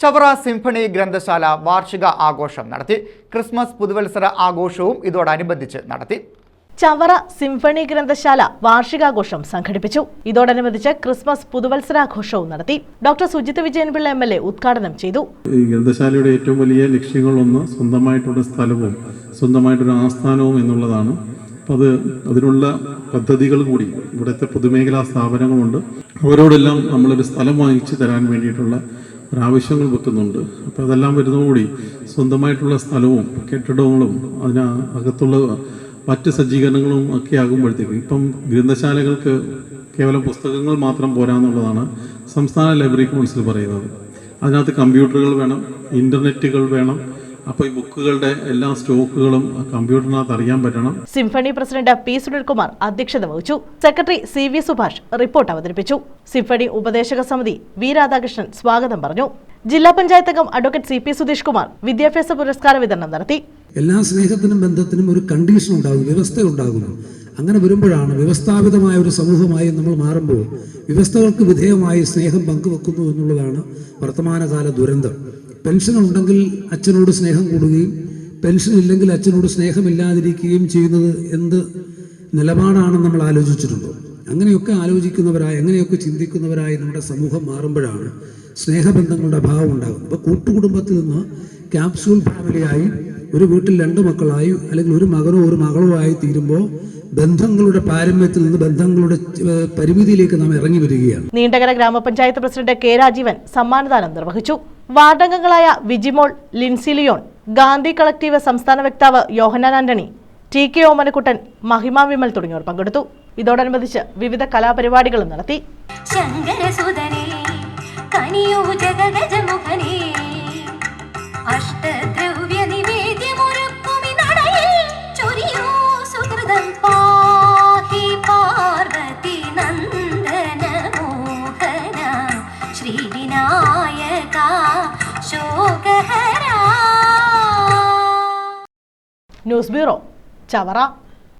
Chavara symphony ഗ്രന്ഥശാല വാർഷിക ആഘോഷം നടത്തി. ക്രിസ്മസ് പുതുവത്സര ആഘോഷവും ഇതോടനുബന്ധിച്ച് നടത്തി. ചവറ സിംഫണി ഗ്രന്ഥശാല വാർഷികാഘോഷം സംഘടിപ്പിച്ചു. ഇതോടനുബന്ധിച്ച് ക്രിസ്മസ് പുതുവത്സരാഘോഷവും നടത്തി. ഡോക്ടർ സുജിത് വിജയൻപിള്ള MLA ഉദ്ഘാടനം ചെയ്തു. ഈ ഗ്രന്ഥശാലയുടെ ഏറ്റവും വലിയ ലക്ഷ്യങ്ങളൊന്ന് സ്വന്തമായിട്ടുള്ള സ്ഥലവും സ്വന്തമായിട്ടൊരു ആസ്ഥാനവും എന്നുള്ളതാണ്. അപ്പോൾ അതിനുള്ള പദ്ധതികൾ കൂടി ഇവിടുത്തെ പൊതുമേഖലാ സ്ഥാപനങ്ങളുണ്ട്. അവരോടെല്ലാം നമ്മളൊരു സ്ഥലം വാങ്ങിച്ചു തരാൻ വേണ്ടിയിട്ടുള്ള ഒരാവശ്യങ്ങൾ വെക്കുന്നുണ്ട്. അപ്പോൾ അതെല്ലാം വരുന്നതോടുകൂടി സ്വന്തമായിട്ടുള്ള സ്ഥലവും കെട്ടിടങ്ങളും അതിനകത്തുള്ള മറ്റ് സജ്ജീകരണങ്ങളും ഒക്കെ ആകുമ്പോഴത്തേക്ക് ഇപ്പം ഗ്രന്ഥശാലകൾക്ക് കേവലം പുസ്തകങ്ങൾ മാത്രം പോരാന്നുള്ളതാണ് സംസ്ഥാന ലൈബ്രറി കൗൺസിൽ പറയുന്നത്. അതിനകത്ത് കമ്പ്യൂട്ടറുകൾ വേണം, ഇൻ്റർനെറ്റുകൾ വേണം. അപ്പോൾ ഈ ബുക്കുകളുടെ എല്ലാ സ്റ്റോക്കുകളും കമ്പ്യൂട്ടറിനകത്ത് അറിയാൻ പറ്റണം. Symphony president P. സുനിൽകുമാർ അധ്യക്ഷത വഹിച്ചു. Secretary CV. സുഭാഷ് റിപ്പോർട്ട് അവതരിപ്പിച്ചു. സിംഫണി ഉപദേശക സമിതി V. രാധാകൃഷ്ണൻ സ്വാഗതം പറഞ്ഞു. ജില്ലാ പഞ്ചായത്ത് അംഗം അഡ്വക്കേറ്റ് CP. സുധീഷ് കുമാർ വിദ്യാഭ്യാസ പുരസ്കാര വിതരണം നടത്തി. എല്ലാ സ്നേഹത്തിനും ബന്ധത്തിനും ഒരു കണ്ടീഷൻ ഉണ്ടാകും, വ്യവസ്ഥ ഉണ്ടാകുന്നു. അങ്ങനെ വരുമ്പോഴാണ് വ്യവസ്ഥാപിതമായ ഒരു സമൂഹമായി നമ്മൾ മാറുമ്പോൾ വ്യവസ്ഥകൾക്ക് വിധേയമായി സ്നേഹം പങ്കുവെക്കുന്നു എന്നുള്ളതാണ് വർത്തമാനകാല ദുരന്തം. പെൻഷൻ ഉണ്ടെങ്കിൽ അച്ഛനോട് സ്നേഹം കൂടുകയും പെൻഷൻ ഇല്ലെങ്കിൽ അച്ഛനോട് സ്നേഹമില്ലാതിരിക്കുകയും ചെയ്യുന്നത് എന്ത് നിലപാടാണെന്ന് നമ്മൾ ആലോചിച്ചിട്ടുണ്ടോ? അങ്ങനെയൊക്കെ ആലോചിക്കുന്നവരായി, അങ്ങനെയൊക്കെ ചിന്തിക്കുന്നവരായി നമ്മുടെ സമൂഹം മാറുമ്പോഴാണ് സ്നേഹബന്ധങ്ങളുടെ അഭാവം ഉണ്ടാകുന്നത്. ഇപ്പോൾ കൂട്ടുകുടുംബത്തിൽ നിന്ന് ക്യാപ്സ്യൂൾ ഫാമിലിയായി ഒരു വീട്ടിൽ 2 മക്കളായി അല്ലെങ്കിൽ ഒരു മകനോ ഒരു മകളോ ആയി തീരുമ്പോൾ ബന്ധങ്ങളുടെ പാരമ്യത്തിൽ നിന്ന് ബന്ധങ്ങളുടെ പരിമിതിയിലേക്ക് നാം ഇറങ്ങി വരികയാണ്. നീണ്ടകര ഗ്രാമപഞ്ചായത്ത് പ്രസിഡന്റ് K. രാജീവൻ സമ്മാനദാനം നിർവഹിച്ചു. വാർഡംഗങ്ങളായ വിജിമോൾ, ലിൻസി ലിയോൺ, ഗാന്ധി കളക്ടീവ് സംസ്ഥാന വക്താവ് യോഹന്നാൻ ആന്റണി, TK ഓമനക്കുട്ടൻ, മഹിമ വിമൽ തുടങ്ങിയവർ പങ്കെടുത്തു. ഇതോടനുബന്ധിച്ച് വിവിധ കലാപരിപാടികളും നടത്തി. News bureau, Chavara.